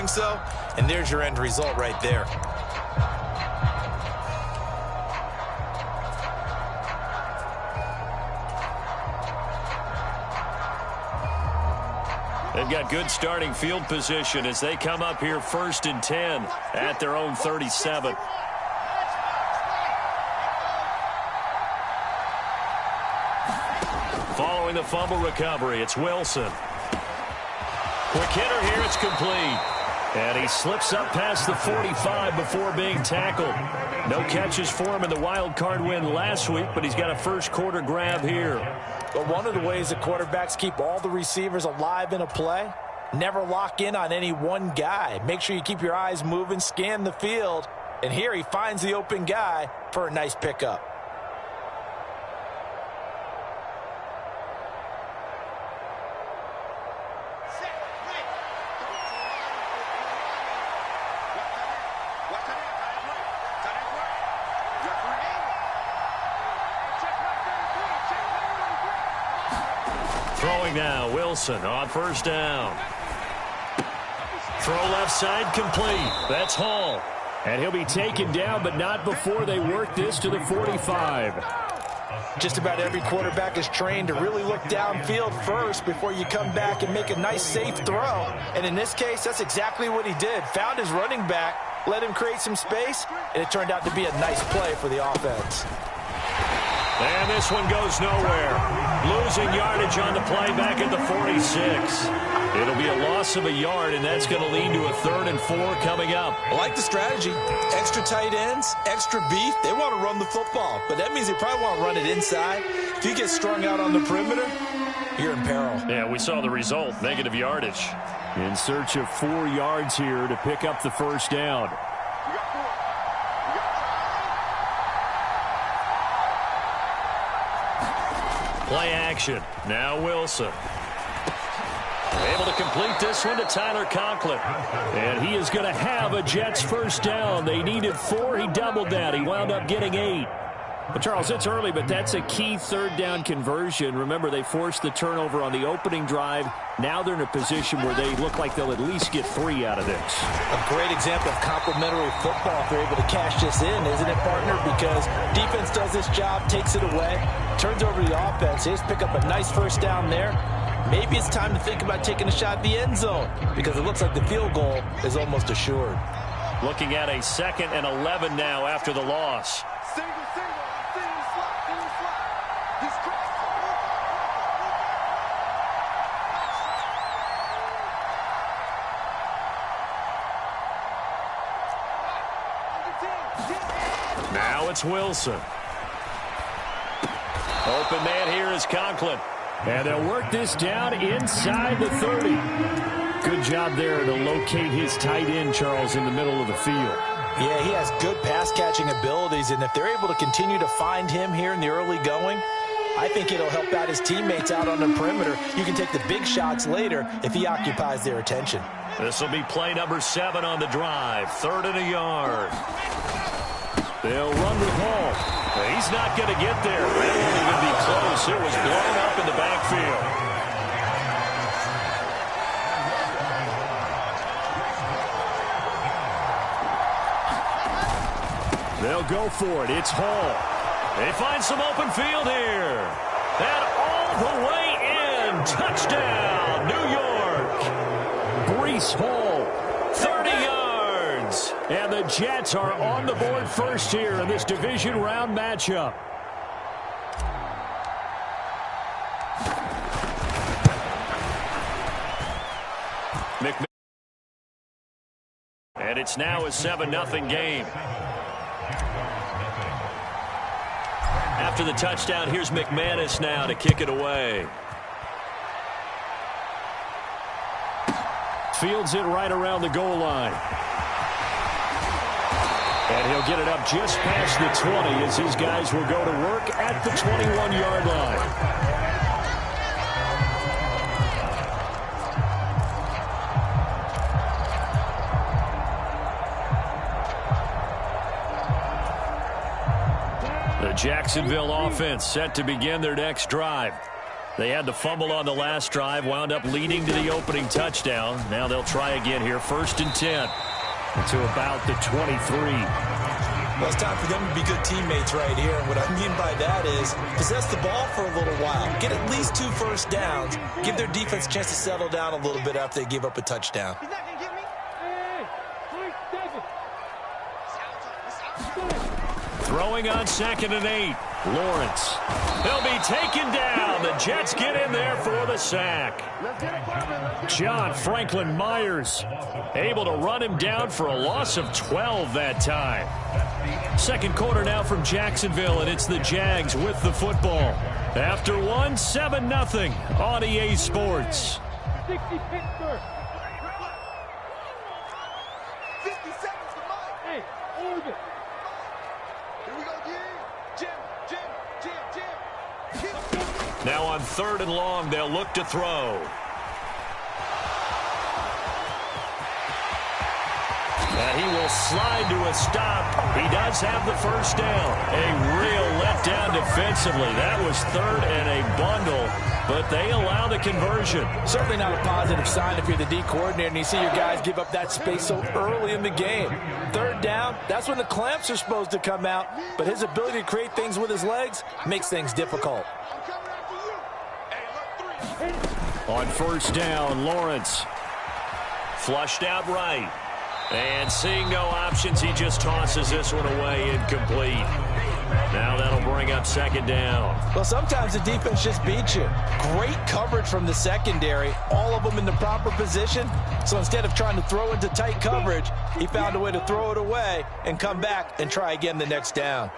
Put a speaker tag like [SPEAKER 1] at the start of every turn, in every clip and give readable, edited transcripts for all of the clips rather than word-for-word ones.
[SPEAKER 1] doing so, and there's your end result right there.
[SPEAKER 2] They've got good starting field position as they come up here 1st and 10 at their own 37. Following the fumble recovery, it's Wilson. Quick hitter here, it's complete. And he slips up past the 45 before being tackled. No catches for him in the wild card win last week, but he's got a first quarter grab here.
[SPEAKER 1] But one of the ways that quarterbacks keep all the receivers alive in a play, never lock in on any one guy. Make sure you keep your eyes moving, scan the field, and here he finds the open guy for a nice pickup.
[SPEAKER 2] Throwing now, Wilson on first down. Throw left side complete. That's Hall. And he'll be taken down, but not before they work this to the 45.
[SPEAKER 1] Just about every quarterback is trained to really look downfield first before you come back and make a nice, safe throw. And in this case, that's exactly what he did. Found his running back, let him create some space, and it turned out to be a nice play for the offense.
[SPEAKER 2] And this one goes nowhere. Losing yardage on the play back at the 46. It'll be a loss of a yard, and that's going to lead to a 3rd and 4 coming up.
[SPEAKER 1] I like the strategy. Extra tight ends, extra beef. They want to run the football, but that means they probably want to run it inside. If you get strung out on the perimeter, you're in peril.
[SPEAKER 2] Yeah, we saw the result, negative yardage. In search of 4 yards here to pick up the first down. Play action. Now Wilson. Able to complete this one to Tyler Conklin. And he is going to have a Jets first down. They needed 4. He doubled that. He wound up getting 8. Well, Charles, it's early, but that's a key 3rd down conversion. Remember, they forced the turnover on the opening drive. Now they're in a position where they look like they'll at least get 3 out of this.
[SPEAKER 1] A great example of complementary football if they're able to cash this in, isn't it, partner? Because defense does this job, takes it away, turns over to the offense. They just pick up a nice first down there. Maybe it's time to think about taking a shot at the end zone because it looks like the field goal is almost assured.
[SPEAKER 2] Looking at a 2nd and 11 now after the loss. Now it's Wilson. Open man here is Conklin. And they'll work this down inside the 30. Good job there to locate his tight end, Charles, in the middle of the field.
[SPEAKER 1] Yeah, he has good pass-catching abilities, and if they're able to continue to find him here in the early going, I think it'll help out his teammates out on the perimeter. You can take the big shots later if he occupies their attention.
[SPEAKER 2] This will be play number 7 on the drive. 3rd and a yard. They'll run with Hall. He's not going to get there. It won't even be close. It was blown up in the backfield. They'll go for it. It's Hall. They find some open field here. And all the way in. Touchdown, New York. Breece Hall, 30 yards. And the Jets are on the board first here in this division round matchup. And it's now a 7-0 game. After the touchdown, here's McManus now to kick it away. Fields it right around the goal line. And he'll get it up just past the 20 as his guys will go to work at the 21-yard line. The Jacksonville offense set to begin their next drive. They had the fumble on the last drive, wound up leading to the opening touchdown. Now they'll try again here, 1st and 10 to about the 23.
[SPEAKER 1] Well, it's time for them to be good teammates right here. And what I mean by that is possess the ball for a little while, get at least 2 first downs, give their defense a chance to settle down a little bit after they give up a touchdown.
[SPEAKER 2] Throwing on 2nd and 8. Lawrence. He'll be taken down. The Jets get in there for the sack. John Franklin Myers able to run him down for a loss of 12 that time. Second quarter now from Jacksonville, and it's the Jags with the football. After one, 7-0 on EA Sports.
[SPEAKER 3] 60 Pittsburgh.
[SPEAKER 4] 50 seconds to Mike.
[SPEAKER 3] Hey, Oregon.
[SPEAKER 4] Here we go, Jim.
[SPEAKER 2] Now on 3rd and long, they'll look to throw. And he will slide to a stop. He does have the first down. A real letdown defensively. That was 3rd and a bundle, but they allow the conversion.
[SPEAKER 1] Certainly not a positive sign if you're the D coordinator and you see your guys give up that space so early in the game. 3rd down, that's when the clamps are supposed to come out, but his ability to create things with his legs makes things difficult.
[SPEAKER 2] On 1st down, Lawrence flushed out right. And seeing no options, he just tosses this one away, incomplete. Now that'll bring up 2nd down.
[SPEAKER 1] Well, sometimes the defense just beats you. Great coverage from the secondary, all of them in the proper position. So instead of trying to throw into tight coverage, he found a way to throw it away and come back and try again the next down.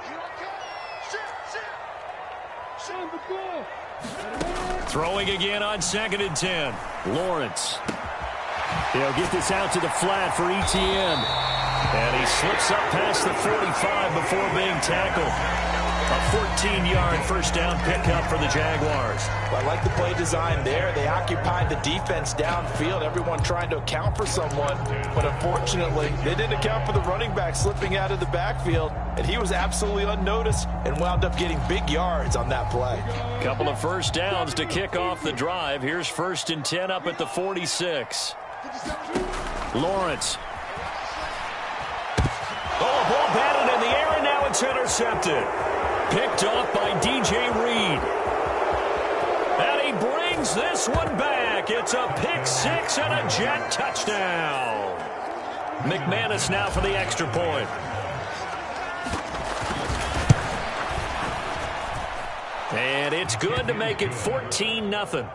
[SPEAKER 2] Throwing again on 2nd and 10. Lawrence. He'll get this out to the flat for Etienne. And he slips up past the 45 before being tackled. A 14-yard first down pickup for the Jaguars.
[SPEAKER 1] Well, I like the play design there. They occupied the defense downfield, everyone trying to account for someone. But unfortunately, they didn't account for the running back slipping out of the backfield. And he was absolutely unnoticed and wound up getting big yards on that play.
[SPEAKER 2] Couple of first downs to kick off the drive. Here's 1st and 10 up at the 46. Lawrence. Oh, ball batted in the air, and now it's intercepted. Picked off by DJ Reed. And he brings this one back. It's a pick 6 and a Jet touchdown. McManus now for the extra point. And it's good to make it 14-0.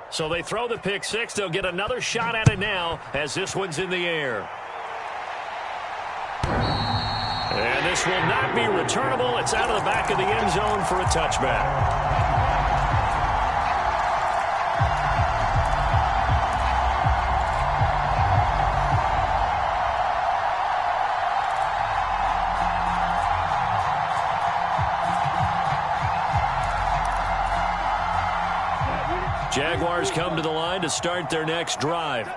[SPEAKER 2] So they throw the pick 6. They'll get another shot at it now as this one's in the air. And this will not be returnable. It's out of the back of the end zone for a touchback. Jaguars come to the line to start their next drive.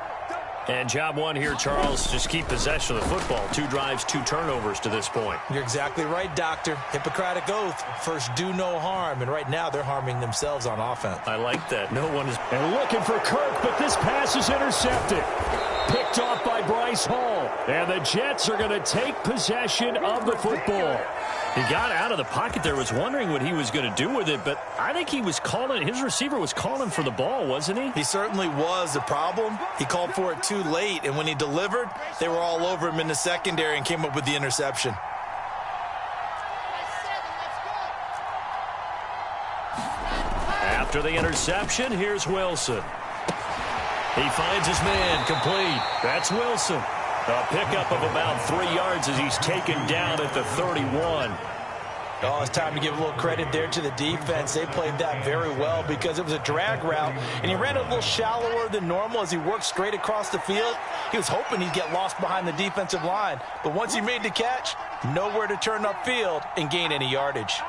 [SPEAKER 2] And job one here, Charles, just keep possession of the football. 2 drives, 2 turnovers to this point.
[SPEAKER 1] You're exactly right, Doctor. Hippocratic oath. First, do no harm. And right now, they're harming themselves on offense.
[SPEAKER 2] I like that. No one is...
[SPEAKER 3] And looking for Kirk, but this pass is intercepted. Picked off by Bryce Hall. And the Jets are going to take possession of the football.
[SPEAKER 2] He got out of the pocket there, was wondering what he was going to do with it, but I think he was calling, his receiver was calling for the ball, wasn't he?
[SPEAKER 1] He certainly was. The problem, he called for it too late, and when he delivered, they were all over him in the secondary and came up with the interception.
[SPEAKER 2] After the interception, here's Wilson. He finds his man, complete. That's Wilson. A pickup of about 3 yards as he's taken down at the 31.
[SPEAKER 1] Oh, it's time to give a little credit there to the defense. They played that very well because it was a drag route, and he ran a little shallower than normal as he worked straight across the field. He was hoping he'd get lost behind the defensive line, but once he made the catch, nowhere to turn upfield and gain any yardage.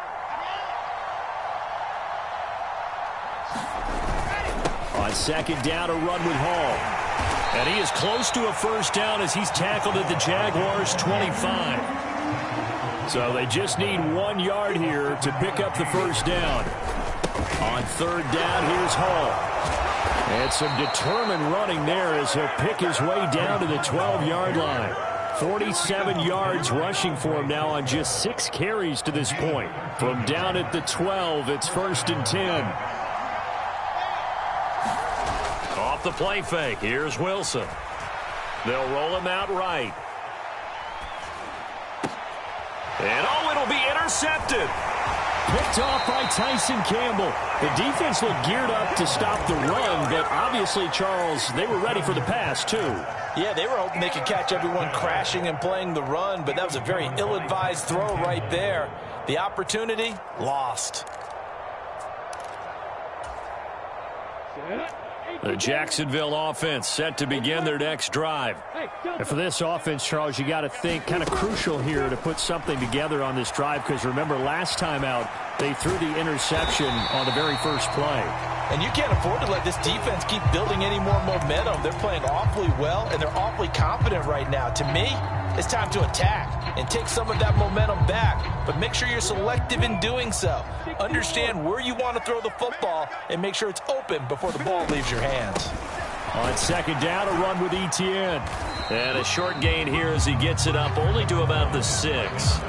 [SPEAKER 2] On 2nd down, a run with Hall. And he is close to a first down as he's tackled at the Jaguars' 25. So they just need 1 yard here to pick up the first down. On third down, here's Hall. And some determined running there as he'll pick his way down to the 12-yard line. 47 yards rushing for him now on just 6 carries to this point. From down at the 12, it's 1st and 10. Off the play fake, here's Wilson. They'll roll him out right. And it'll be intercepted. Picked off by Tyson Campbell. The defense looked geared up to stop the run, but obviously, Charles, they were ready for the pass, too.
[SPEAKER 1] Yeah, they were hoping they could catch everyone crashing and playing the run, but that was a very ill-advised throw right there. The opportunity, lost.
[SPEAKER 2] The Jacksonville offense set to begin their next drive.
[SPEAKER 3] And for this offense, Charles, you got to think kind of crucial here to put something together on this drive, because remember last time out, they threw the interception on the very first play.
[SPEAKER 1] And you can't afford to let this defense keep building any more momentum. They're playing awfully well, and they're awfully confident right now. To me, it's time to attack and take some of that momentum back, but make sure you're selective in doing so. Understand where you want to throw the football and make sure it's open before the ball leaves your hands.
[SPEAKER 2] On second down, a run with Etienne. And a short gain here as he gets it up only to about the 6.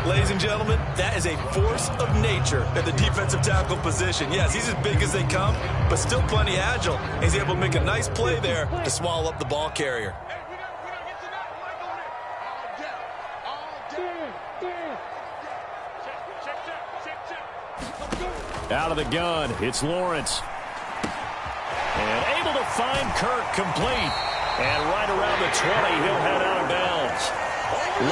[SPEAKER 5] Ladies and gentlemen, that is a force of nature at the defensive tackle position. Yes, he's as big as they come, but still plenty agile. He's able to make a nice play there to swallow up the ball carrier.
[SPEAKER 2] Out of the gun, it's Lawrence. And able to find Kirk complete. And right around the 20, he'll head out of bounds.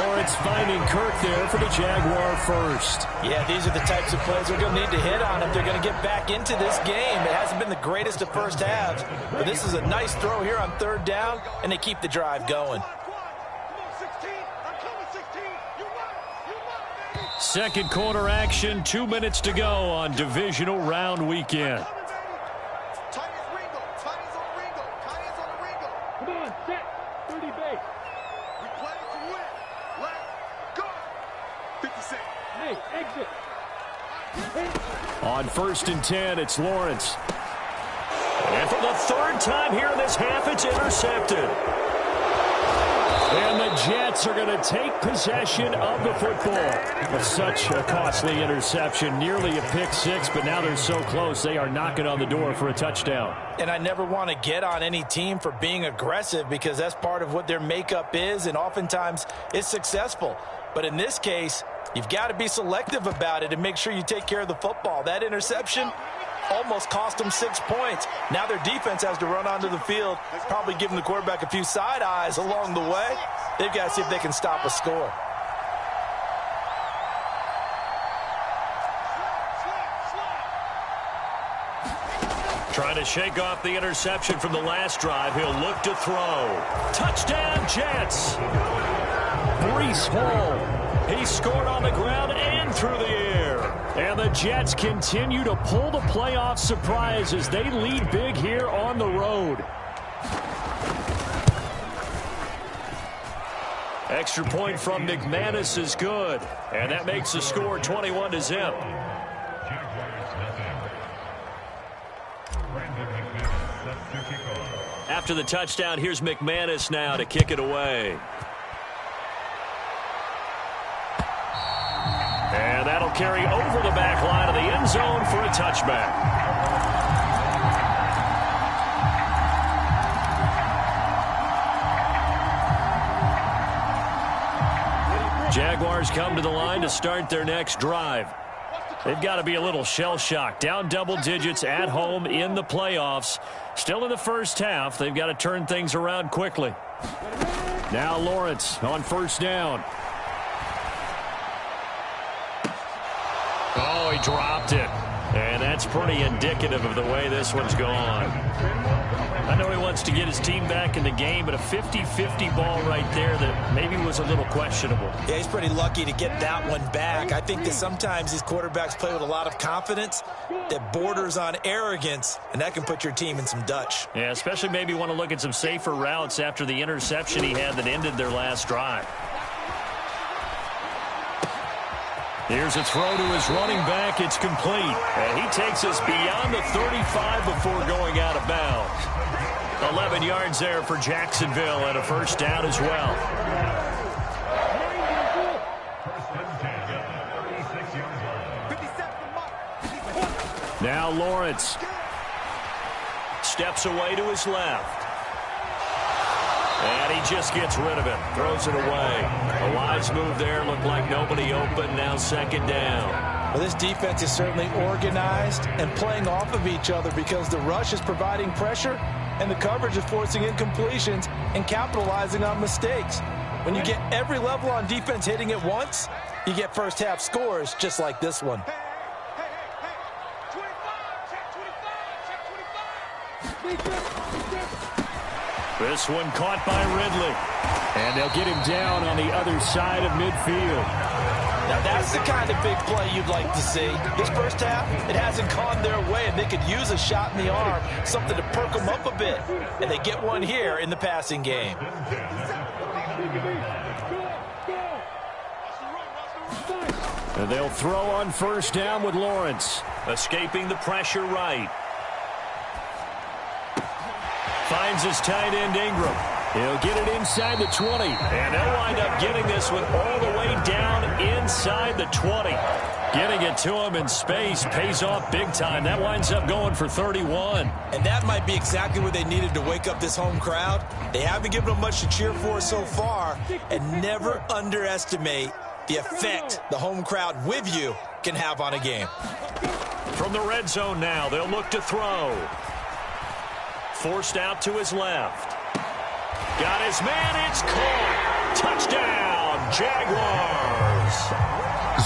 [SPEAKER 2] Lawrence finding Kirk there for the Jaguar first.
[SPEAKER 1] Yeah, these are the types of plays they're going to need to hit on if they're going to get back into this game. It hasn't been the greatest of first halves, but this is a nice throw here on third down, and they keep the drive going.
[SPEAKER 2] Second quarter action, 2 minutes to go on divisional round weekend.
[SPEAKER 4] Come on, set. 30 base. We play to win. Let's go. 50 seconds. Hey, exit.
[SPEAKER 2] On 1st and 10, it's Lawrence. And for the third time here in this half, it's intercepted. And the Jets are going to take possession of the football. Such a costly interception, nearly a pick six, but now they're so close they are knocking on the door for a touchdown.
[SPEAKER 1] And I never want to get on any team for being aggressive, because that's part of what their makeup is, and oftentimes it's successful. But in this case, you've got to be selective about it and make sure you take care of the football. That interception almost cost them 6 points. Now their defense has to run onto the field, probably giving the quarterback a few side eyes along the way. They've got to see if they can stop a score.
[SPEAKER 2] Trying to shake off the interception from the last drive. He'll look to throw. Touchdown, Jets. Breece Hall. He scored on the ground and through the air. And the Jets continue to pull the playoff surprise as they lead big here on the road. Extra point from McManus is good. And that makes the score 21-0. After the touchdown, here's McManus now to kick it away. And that'll carry over the back line of the end zone for a touchback. Jaguars come to the line to start their next drive. They've got to be a little shell-shocked. Down double digits at home in the playoffs. Still in the first half. They've got to turn things around quickly. Now Lawrence on first down. Oh, he dropped it. And that's pretty indicative of the way this one's gone. I know he wants to get his team back in the game, but a 50-50 ball right there that maybe was a little questionable.
[SPEAKER 5] Yeah, he's pretty lucky to get that one back. I think that sometimes these quarterbacks play with a lot of confidence that borders on arrogance, and that can put your team in some Dutch.
[SPEAKER 2] Yeah, especially maybe want to look at some safer routes after the interception he had that ended their last drive. Here's a throw to his running back. It's complete. And he takes us beyond the 35 before going out of bounds. 11 yards there for Jacksonville and a first down as well. Now Lawrence steps away to his left. And he just gets rid of it. Throws it away. A wise move there. Looked like nobody open. Now second down.
[SPEAKER 1] Well, this defense is certainly organized and playing off of each other because the rush is providing pressure and the coverage is forcing incompletions and capitalizing on mistakes. When you get every level on defense hitting at once, you get first half scores just like this one.
[SPEAKER 2] This one caught by Ridley. And they'll get him down on the other side of midfield.
[SPEAKER 1] Now that's the kind of big play you'd like to see. This first half, it hasn't gone their way, and they could use a shot in the arm, something to perk them up a bit. And they get one here in the passing game.
[SPEAKER 2] And they'll throw on first down with Lawrence. Escaping the pressure right. Finds his tight end Ingram. He'll get it inside the 20. And they'll wind up getting this one all the way down inside the 20. Getting it to him in space pays off big time. That winds up going for 31.
[SPEAKER 5] And that might be exactly what they needed to wake up this home crowd. They haven't given them much to cheer for so far. And never underestimate the effect the home crowd with you can have on a game.
[SPEAKER 2] From the red zone now, they'll look to throw. Forced out to his left. Got his man, it's caught. Touchdown, Jaguars.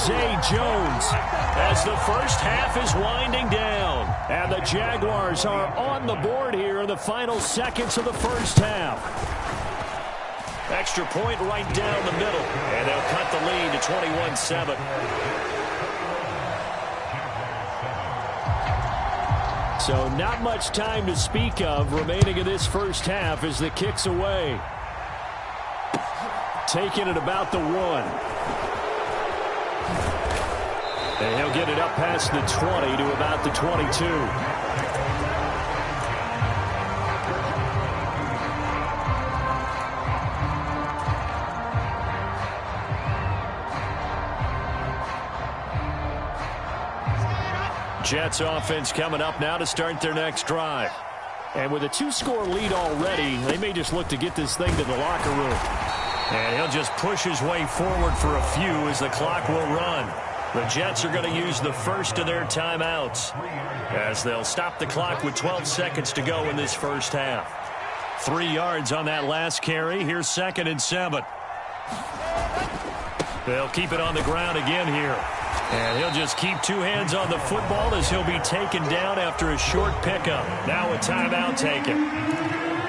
[SPEAKER 2] Zay Jones as the first half is winding down. And the Jaguars are on the board here in the final seconds of the first half. Extra point right down the middle. And they'll cut the lead to 21-7. So not much time to speak of remaining in this first half as the kick's away. Taking it about the 1. And he'll get it up past the 20 to about the 22. Jets offense coming up now to start their next drive. And with a 2-score lead already, they may just look to get this thing to the locker room. And he'll just push his way forward for a few as the clock will run. The Jets are going to use the first of their timeouts as they'll stop the clock with 12 seconds to go in this first half. 3 yards on that last carry. Here's 2nd and 7. They'll keep it on the ground again here. And he'll just keep 2 hands on the football as he'll be taken down after a short pickup. Now a timeout taken.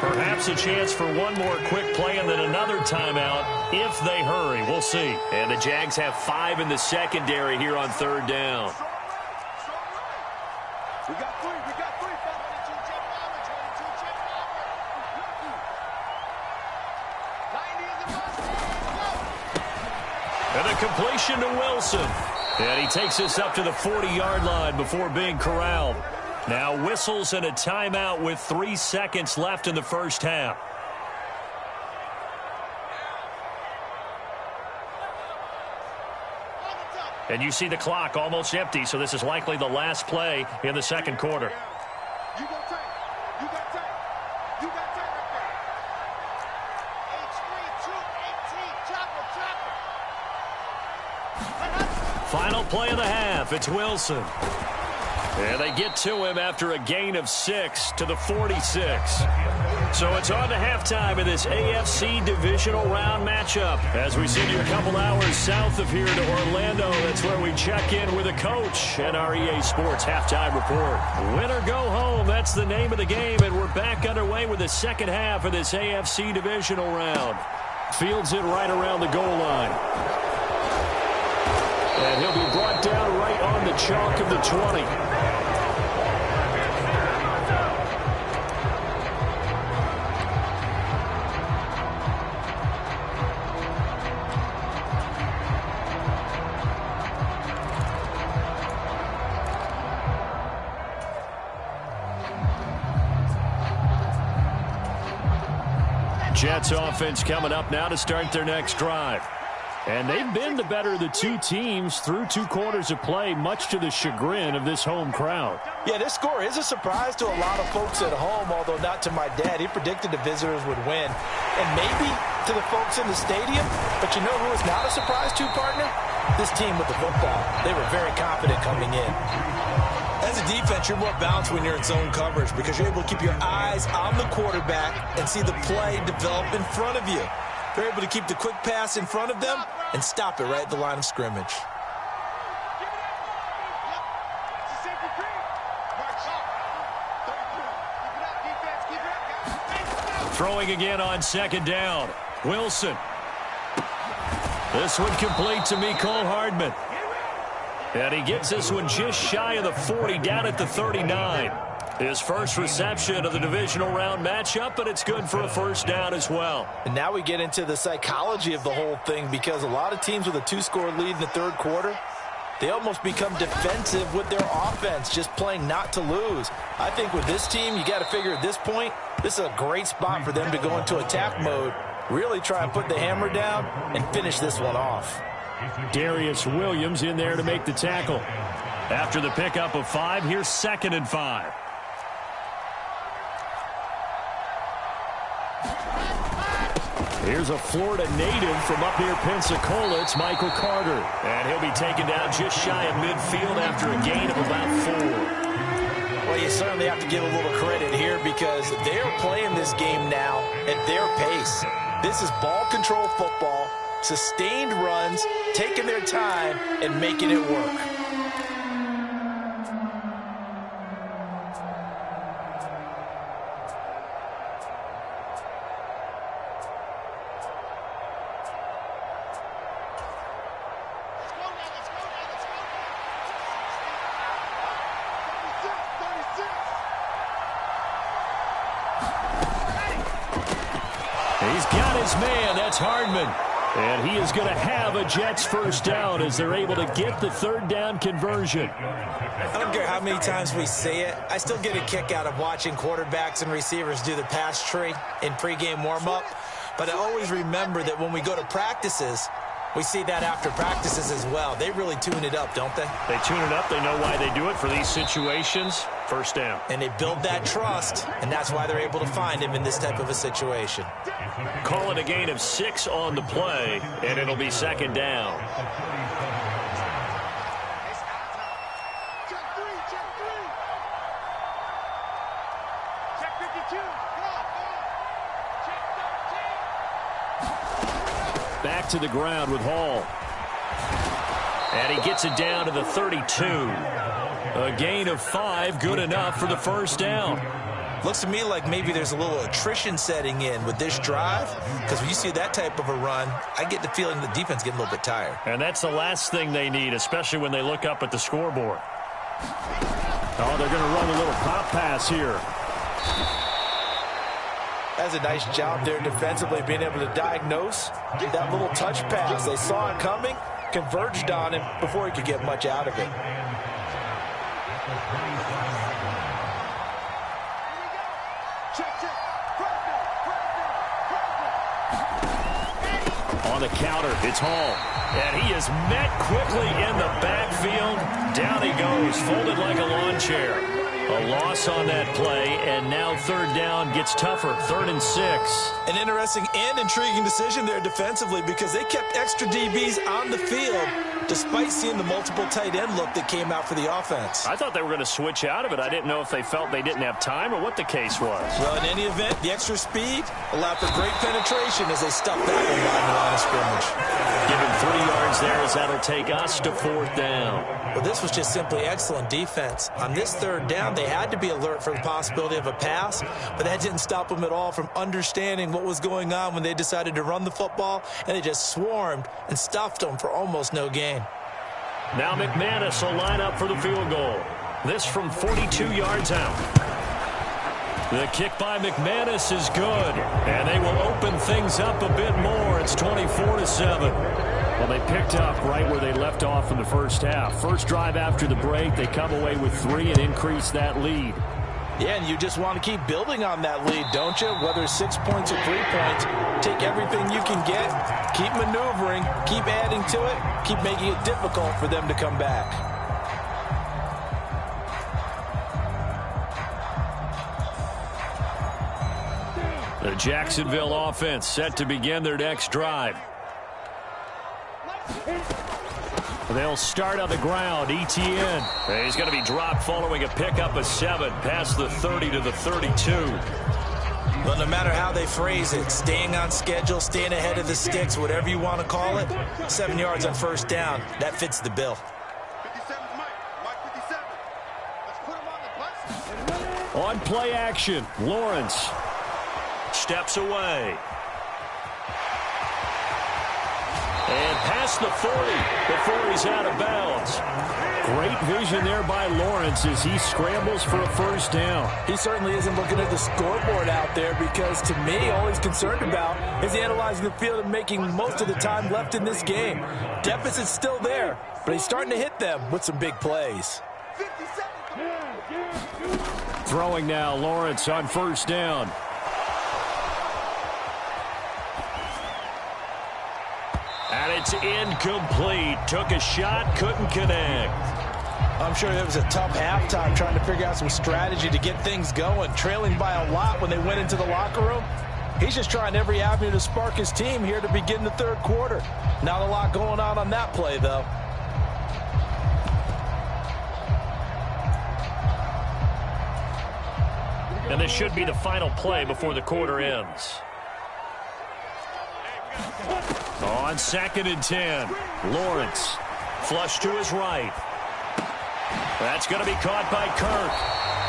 [SPEAKER 2] Perhaps a chance for one more quick play and then another timeout if they hurry. We'll see. And the Jags have 5 in the secondary here on 3rd down.
[SPEAKER 4] We got 3.
[SPEAKER 2] And a completion to Wilson. And he takes us up to the 40-yard line before being corralled. Now whistles and a timeout with 3 seconds left in the first half. And you see the clock almost empty, so this is likely the last play in the second quarter.
[SPEAKER 4] You got time. You got time. You got time right there. H3, 2, 18, chopper.
[SPEAKER 2] Final play of the half. It's Wilson. And they get to him after a gain of 6 to the 46. So it's on to halftime in this AFC divisional round matchup. As we send you a couple hours south of here to Orlando, that's where we check in with a coach and our EA Sports halftime report. Win or go home, that's the name of the game, and we're back underway with the second half of this AFC divisional round. Fields it right around the goal line. And he'll be brought down right on the chalk of the 20. Jets offense coming up now to start their next drive. And they've been the better of the two teams through 2 quarters of play, much to the chagrin of this home crowd.
[SPEAKER 1] Yeah, this score is a surprise to a lot of folks at home, although not to my dad. He predicted the visitors would win. And maybe to the folks in the stadium, but you know who is not a surprise to, partner? This team with the football. They were very confident coming in.
[SPEAKER 5] As a defense, you're more balanced when you're in zone coverage because you're able to keep your eyes on the quarterback and see the play develop in front of you. They're able to keep the quick pass in front of them and stop it right at the line of scrimmage.
[SPEAKER 2] Throwing again on second down. Wilson. This one complete to Mecole Hardman. And he gets this one just shy of the 40, down at the 39. His first reception of the divisional round matchup, but it's good for a first down as well.
[SPEAKER 1] And now we get into the psychology of the whole thing, because a lot of teams with a 2-score lead in the third quarter, they almost become defensive with their offense, just playing not to lose. I think with this team, you got to figure at this point, this is a great spot for them to go into attack mode, really try and put the hammer down and finish this one off.
[SPEAKER 2] Darius Williams in there to make the tackle. After the pickup of 5, here's 2nd and 5. Here's a Florida native from up near Pensacola. It's Michael Carter. And he'll be taken down just shy of midfield after a gain of about 4.
[SPEAKER 1] Well, you certainly have to give a little credit here because they're playing this game now at their pace. This is ball control football, sustained runs, taking their time, and making it work.
[SPEAKER 2] He's got his man. That's Hardman. And he is going to have a Jets first down as they're able to get the third down conversion.
[SPEAKER 5] I don't care how many times we say it, I still get a kick out of watching quarterbacks and receivers do the pass tree in pregame warm-up. But I always remember that when we go to practices, we see that after practices as well. They really tune it up, don't they?
[SPEAKER 2] They tune it up. They know why they do it for these situations. First down.
[SPEAKER 5] And they build that trust, and that's why they're able to find him in this type of a situation.
[SPEAKER 2] Call it a gain of 6 on the play, and it'll be 2nd down. Back to the ground with Hall. And he gets it down to the 32. A gain of 5, good enough for the first down.
[SPEAKER 5] Looks to me like maybe there's a little attrition setting in with this drive, because when you see that type of a run, I get the feeling the defense getting a little bit tired.
[SPEAKER 2] And that's the last thing they need, especially when they look up at the scoreboard. Oh, they're going to run a little pop pass here.
[SPEAKER 1] That's a nice job there defensively, being able to diagnose that little touch pass. They saw it coming, converged on him before he could get much out of it.
[SPEAKER 2] On the counter, it's Hall. And he is met quickly in the backfield. Down he goes, folded like a lawn chair. A loss on that play, and now third down gets tougher. 3rd and 6.
[SPEAKER 5] An interesting and intriguing decision there defensively because they kept extra DBs on the field despite seeing the multiple tight end look that came out for the offense.
[SPEAKER 2] I thought they were going to switch out of it. I didn't know if they felt they didn't have time or what the case was.
[SPEAKER 5] Well, in any event, the extra speed allowed for great penetration as they stuffed that one behind the line of scrimmage.
[SPEAKER 2] Give him 3 yards there as that'll take us to 4th down.
[SPEAKER 5] Well, this was just simply excellent defense. On this 3rd down, they had to be alert for the possibility of a pass, but that didn't stop them at all from understanding what was going on when they decided to run the football, and they just swarmed and stuffed them for almost no gain.
[SPEAKER 2] Now McManus will line up for the field goal. This from 42 yards out. The kick by McManus is good, and they will open things up a bit more. It's 24-7. Well, they picked up right where they left off in the first half. First drive after the break, they come away with 3 and increase that lead.
[SPEAKER 1] Yeah, and you just want to keep building on that lead, don't you? Whether it's 6 points or 3 points, take everything you can get, keep maneuvering, keep adding to it, keep making it difficult for them to come back.
[SPEAKER 2] The Jacksonville offense set to begin their next drive. They'll start on the ground. Etienne. He's going to be dropped following a pickup of 7 past the 30 to the 32.
[SPEAKER 5] But no matter how they phrase it, staying on schedule, staying ahead of the sticks, whatever you want to call it, 7 yards on first down, that fits the bill.
[SPEAKER 4] 57's Mike 57. Let's put him on the bus.
[SPEAKER 2] On play action, Lawrence steps away. And past the 40 before he's out of bounds. Great vision there by Lawrence as he scrambles for a first down.
[SPEAKER 1] He certainly isn't looking at the scoreboard out there because, to me, all he's concerned about is analyzing the field and making most of the time left in this game. Deficit's still there, but he's starting to hit them with some big plays.
[SPEAKER 2] Throwing now, Lawrence on first down. And it's incomplete. Took a shot, couldn't connect.
[SPEAKER 1] I'm sure it was a tough halftime trying to figure out some strategy to get things going. Trailing by a lot when they went into the locker room. He's just trying every avenue to spark his team here to begin the 3rd quarter. Not a lot going on that play, though.
[SPEAKER 2] And this should be the final play before the quarter ends. On 2nd and 10, Lawrence flush to his right. That's going to be caught by Kirk.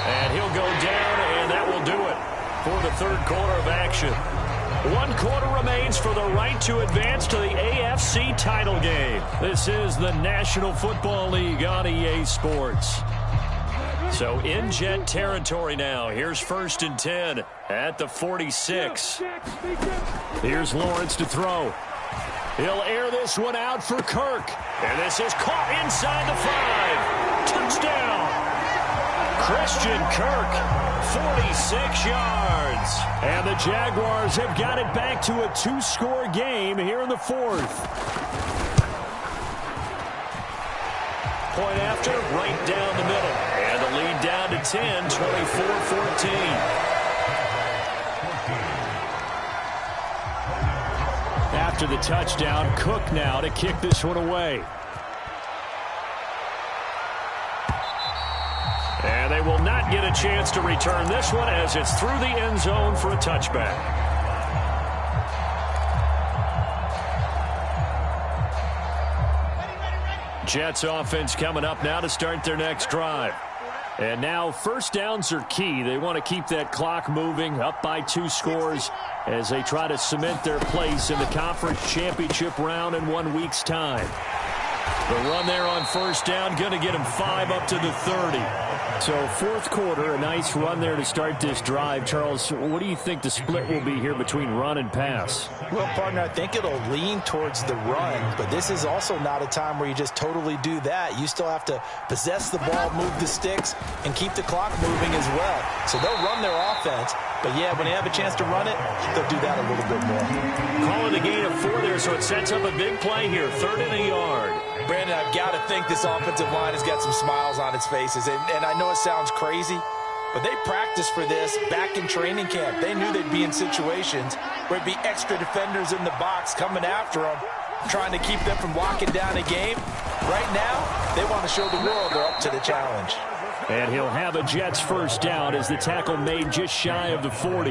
[SPEAKER 2] And he'll go down, and that will do it for the 3rd quarter of action. 1 quarter remains for the right to advance to the AFC title game. This is the National Football League on EA Sports. So in Jet territory now. Here's 1st and 10 at the 46. Here's Lawrence to throw. He'll air this one out for Kirk. And this is caught inside the 5. Touchdown. Christian Kirk, 46 yards. And the Jaguars have got it back to a 2-score game here in the 4th. Point after, right down the middle. And the lead down to 10, 24-14. After the touchdown, Cook now to kick this one away. And they will not get a chance to return this one as it's through the end zone for a touchback. Jets offense coming up now to start their next drive. And now first downs are key. They want to keep that clock moving, up by 2 scores as they try to cement their place in the conference championship round in 1 week's time. The run there on first down, going to get him 5 up to the 30. So 4th quarter, a nice run there to start this drive. Charles, what do you think the split will be here between run and pass?
[SPEAKER 1] Well, partner, I think it'll lean towards the run, but this is also not a time where you just totally do that. You still have to possess the ball, move the sticks, and keep the clock moving as well. So they'll run their offense, But, yeah, when they have a chance to run it, they'll do that a little bit more.
[SPEAKER 2] Calling the gain of 4 there, so it sets up a big play here. 3rd and a yard.
[SPEAKER 1] Brandon, I've got to think this offensive line has got some smiles on its faces. And I know it sounds crazy, but they practiced for this back in training camp. They knew they'd be in situations where it'd be extra defenders in the box coming after them, trying to keep them from locking down a game. Right now, they want to show the world they're up to the challenge.
[SPEAKER 3] And he'll have a Jets first down as the tackle made just shy of the 40.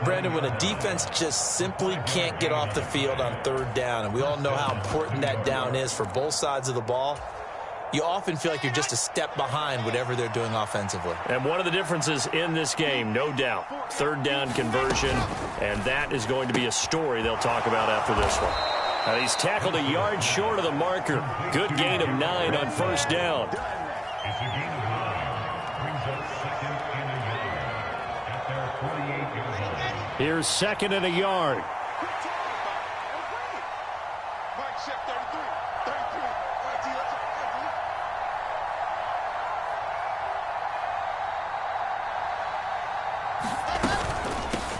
[SPEAKER 1] Brandon, when a defense just simply can't get off the field on 3rd down, and we all know how important that down is for both sides of the ball, you often feel like you're just a step behind whatever they're doing offensively.
[SPEAKER 2] And one of the differences in this game, no doubt, 3rd down conversion, and that is going to be a story they'll talk about after this one. Now, he's tackled a yard short of the marker. Good gain of 9 on 1st down.
[SPEAKER 3] Here's 2nd and a yard.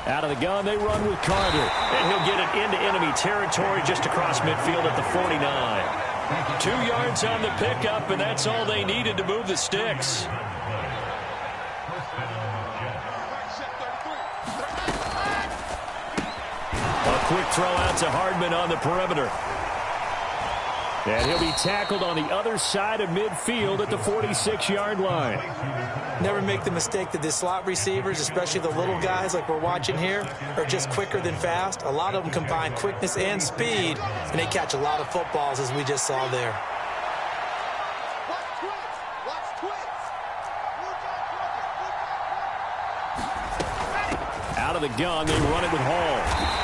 [SPEAKER 3] Out of the gun, they run with Carter.
[SPEAKER 2] And he'll get it into enemy territory just across midfield at the 49. 2 yards on the pickup, and that's all they needed to move the sticks. A quick throw out to Hardman on the perimeter.
[SPEAKER 3] And he'll be tackled on the other side of midfield at the 46-yard line.
[SPEAKER 1] Never make the mistake that the slot receivers, especially the little guys like we're watching here, are just quicker than fast. A lot of them combine quickness and speed, and they catch a lot of footballs, as we just saw there.
[SPEAKER 3] Out of the gun, they run it with Hall.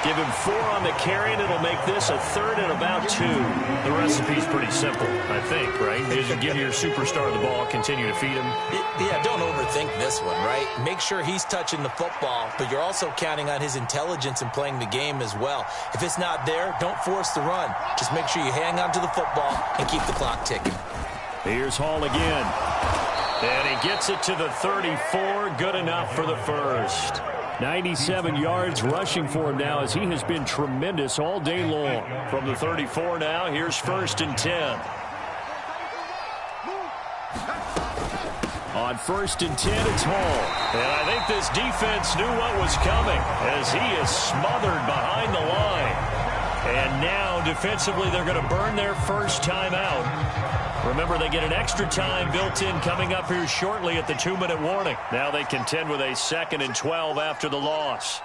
[SPEAKER 2] Give him 4 on the carry, and it'll make this a 3rd and about 2. The recipe's pretty simple, I think, right? As you give your superstar the ball, continue to feed him.
[SPEAKER 1] Yeah, don't overthink this one, right? Make sure he's touching the football, but you're also counting on his intelligence in playing the game as well. If it's not there, don't force the run. Just make sure you hang on to the football and keep the clock ticking.
[SPEAKER 3] Here's Hall again.
[SPEAKER 2] And he gets it to the 34. Good enough for the first.
[SPEAKER 3] 97 yards rushing for him now, as he has been tremendous all day long.
[SPEAKER 2] From the 34 now, here's 1st and 10.
[SPEAKER 3] On 1st and 10, it's Hall.
[SPEAKER 2] And I think this defense knew what was coming, as he is smothered behind the line. And now, defensively, they're going to burn their first time out. Remember, they get an extra time built in coming up here shortly at the 2-minute warning. Now they contend with a 2nd and 12 after the loss.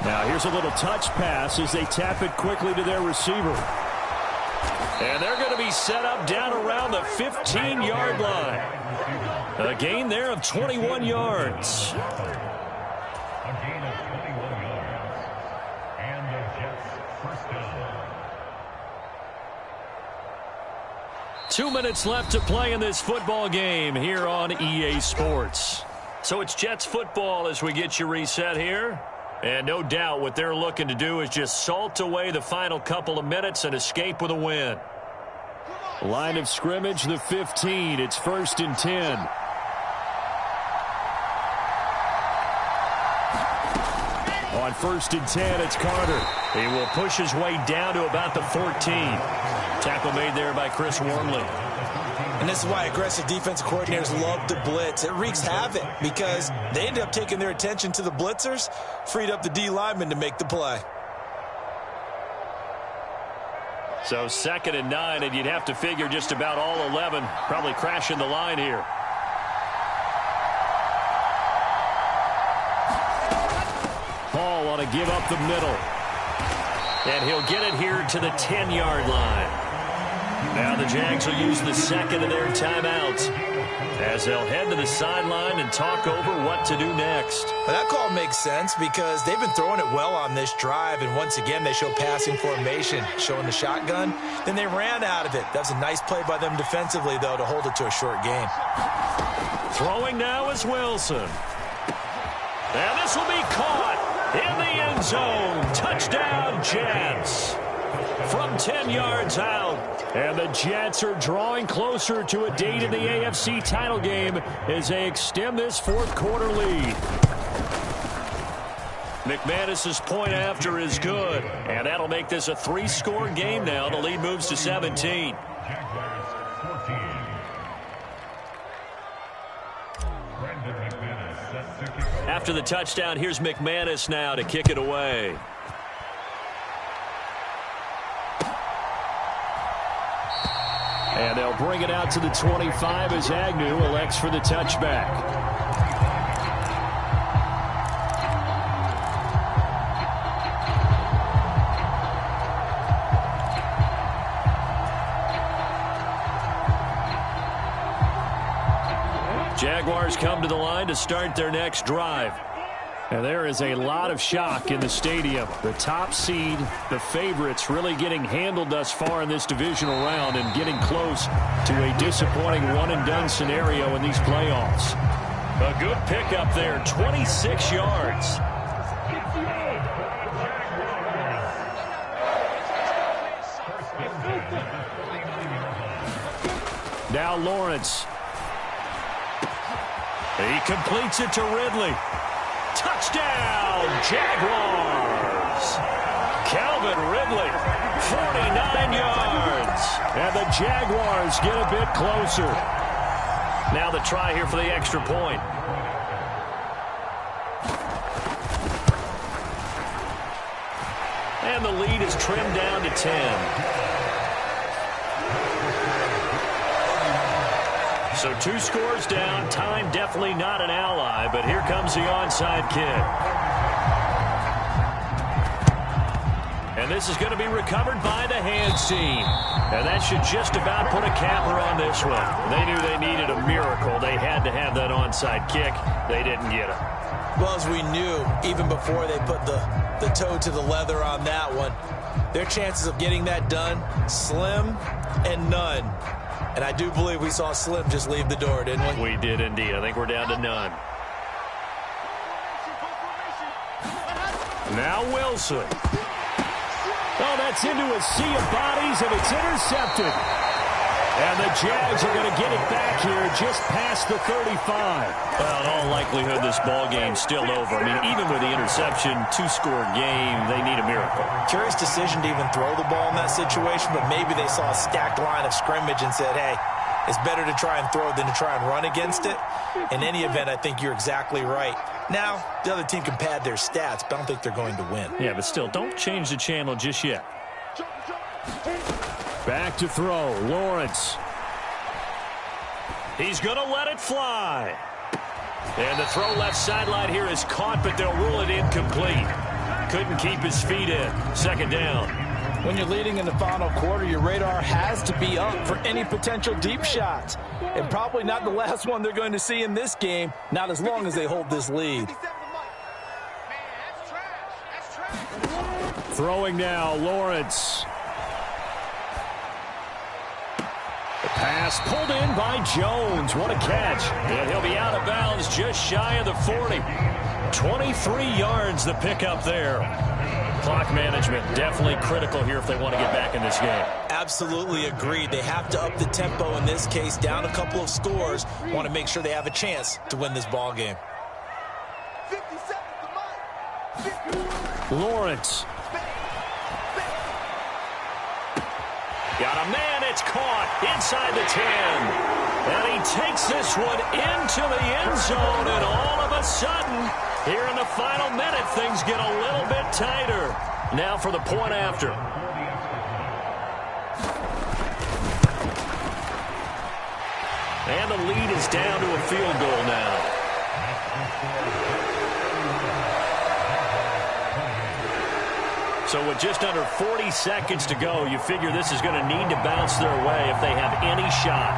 [SPEAKER 3] Now here's a little touch pass as they tap it quickly to their receiver.
[SPEAKER 2] And they're going to be set up down around the 15-yard line. A gain there of 21 yards. 2 minutes left to play in this football game here on EA Sports. So it's Jets football as we get you reset here. And no doubt what they're looking to do is just salt away the final couple of minutes and escape with a win.
[SPEAKER 3] Line of scrimmage, the 15. It's 1st and 10. On 1st and 10, it's Carter.
[SPEAKER 2] He will push his way down to about the 14. Tackle made there by Chris Wormley.
[SPEAKER 1] And this is why aggressive defensive coordinators love to blitz. It wreaks havoc because they end up taking their attention to the blitzers, freed up the D lineman to make the play.
[SPEAKER 2] So 2nd and 9, and you'd have to figure just about all 11 probably crashing the line here.
[SPEAKER 3] Hall ought to give up the middle.
[SPEAKER 2] And he'll get it here to the 10-yard line. Now the Jags will use the 2nd of their timeouts as they'll head to the sideline and talk over what to do next.
[SPEAKER 1] Well, that call makes sense because they've been throwing it well on this drive, and once again they show passing formation, showing the shotgun. Then they ran out of it. That was a nice play by them defensively, though, to hold it to a short game.
[SPEAKER 2] Throwing now is Wilson. And this will be caught in the end zone. Touchdown, Jets. from 10 yards out.
[SPEAKER 3] And the Jets are drawing closer to a date in the AFC title game as they extend this fourth quarter lead.
[SPEAKER 2] McManus's point after is good, and that'll make this a 3-score game now. The lead moves to 17. After the touchdown, here's McManus now to kick it away.
[SPEAKER 3] And they'll bring it out to the 25 as Agnew elects for the touchback. Jaguars come to the line to start their next drive. And there is a lot of shock in the stadium. The top seed, the favorites, really getting handled thus far in this divisional round and getting close to a disappointing one-and-done scenario in these playoffs.
[SPEAKER 2] A good pickup there, 26 yards.
[SPEAKER 3] Now Lawrence.
[SPEAKER 2] He completes it to Ridley. Touchdown, Jaguars. Calvin Ridley, 49 yards.
[SPEAKER 3] And the Jaguars get a bit closer.
[SPEAKER 2] Now the try here for the extra point. And the lead is trimmed down to 10. So 2 scores down. Time definitely not an ally, but here comes the onside kick. And this is going to be recovered by the hands team. And that should just about put a capper on this one. They knew they needed a miracle. They had to have that onside kick. They didn't get it.
[SPEAKER 5] Well, as we knew, even before they put the toe to the leather on that one, their chances of getting that done, slim and none. And I do believe we saw Slim just leave the door, didn't we?
[SPEAKER 2] We did indeed. I think we're down to none.
[SPEAKER 3] Now Wilson. Oh, that's into a sea of bodies, and it's intercepted. And the Jags are going to get it back here just past the 35.
[SPEAKER 2] Well, in all likelihood, this ball game's still over. I mean, even with the interception, 2-score game, they need a miracle.
[SPEAKER 5] Curious decision to even throw the ball in that situation, but maybe they saw a stacked line of scrimmage and said, hey, it's better to try and throw than to try and run against it. In any event, I think you're exactly right. Now, the other team can pad their stats, but I don't think they're going to win.
[SPEAKER 2] Yeah, but still, don't change the channel just yet.
[SPEAKER 3] Back to throw, Lawrence.
[SPEAKER 2] He's going to let it fly. And the throw left sideline here is caught, but they'll rule it incomplete. Couldn't keep his feet in. 2nd down.
[SPEAKER 1] When you're leading in the final quarter, your radar has to be up for any potential deep shots. And probably not the last one they're going to see in this game, not as long as they hold this lead.
[SPEAKER 3] Throwing now, Lawrence. The pass pulled in by Jones. What a catch.
[SPEAKER 2] And he'll be out of bounds just shy of the 40. 23 yards the pickup there. Clock management definitely critical here if they want to get back in this game.
[SPEAKER 5] Absolutely agreed. They have to up the tempo in this case, down a couple of scores. Want to make sure they have a chance to win this ball game.
[SPEAKER 3] Lawrence.
[SPEAKER 2] Got a man, it's caught inside the 10. And he takes this one into the end zone, and all of a sudden, here in the final minute, things get a little bit tighter. Now for the point after. And the lead is down to a field goal now. So with just under 40 seconds to go, you figure this is going to need to bounce their way if they have any shot.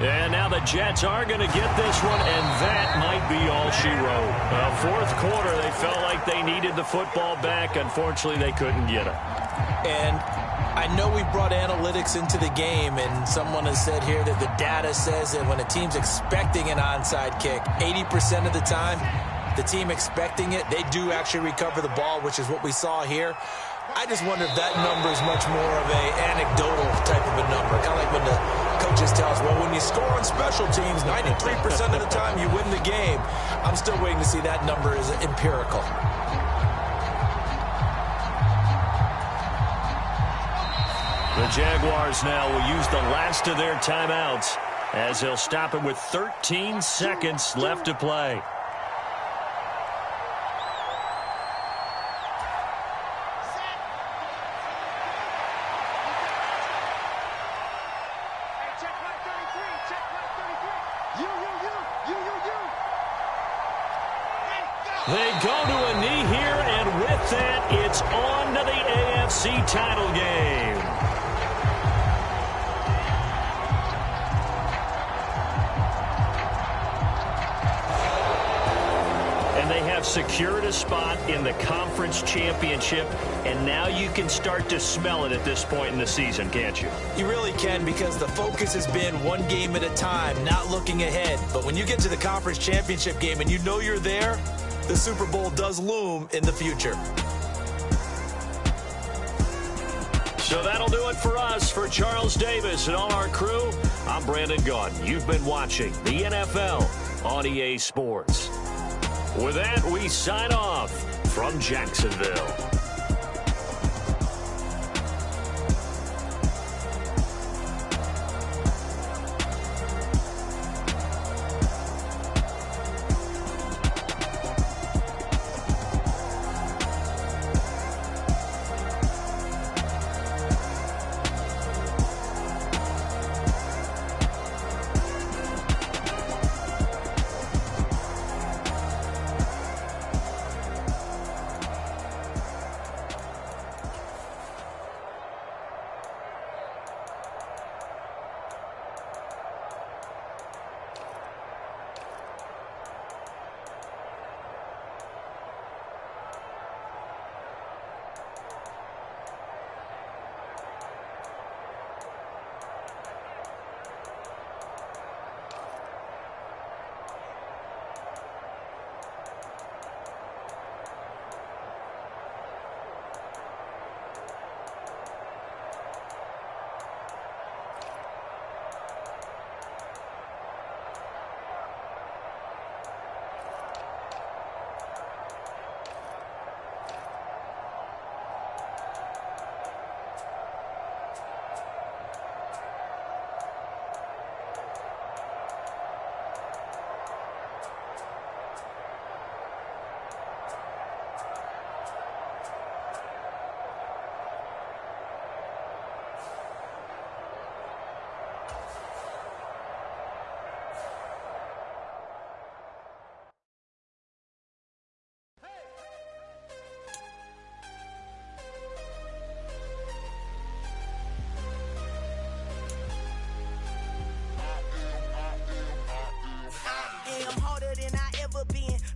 [SPEAKER 2] And now the Jets are going to get this one, and that might be all she wrote. Fourth quarter, they felt like they needed the football back. Unfortunately, they couldn't get it.
[SPEAKER 5] And
[SPEAKER 1] I know we brought analytics into the game, and someone has said here that the data says that when a team's expecting an onside kick, 80% of the time, the team expecting it, they do actually recover the ball, which is what we saw here. I just wonder if that number is much more of a anecdotal type of a number, kind of like when the coaches tell us, well, when you score on special teams, 93% of the time you win the game. I'm still waiting to see that number is empirical.
[SPEAKER 2] The Jaguars now will use the last of their timeouts as they'll stop it with 13 seconds left to play. They go to a knee here, and with that, it's on to the AFC title game. And they have secured a spot in the conference championship, and now you can start to smell it at this point in the season, can't you?
[SPEAKER 1] You really can, because the focus has been one game at a time, not looking ahead. But when you get to the conference championship game and you know you're there, the Super Bowl does loom in the future.
[SPEAKER 2] So that'll do it for us. For Charles Davis and all our crew, I'm Brandon Gaudin. You've been watching the NFL on EA Sports. With that, we sign off from Jacksonville.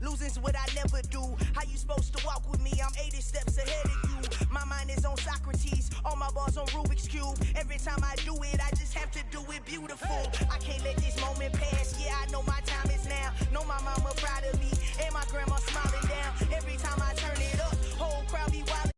[SPEAKER 6] Losing's what I never do. How you supposed to walk with me? I'm 80 steps ahead of you. My mind is on Socrates, all my balls on Rubik's Cube. Every time I do it, I just have to do it beautiful. I can't let this moment pass. Yeah, I know my time is now. Know my mama proud of me, and my grandma smiling down. Every time I turn it up, whole crowd be wild.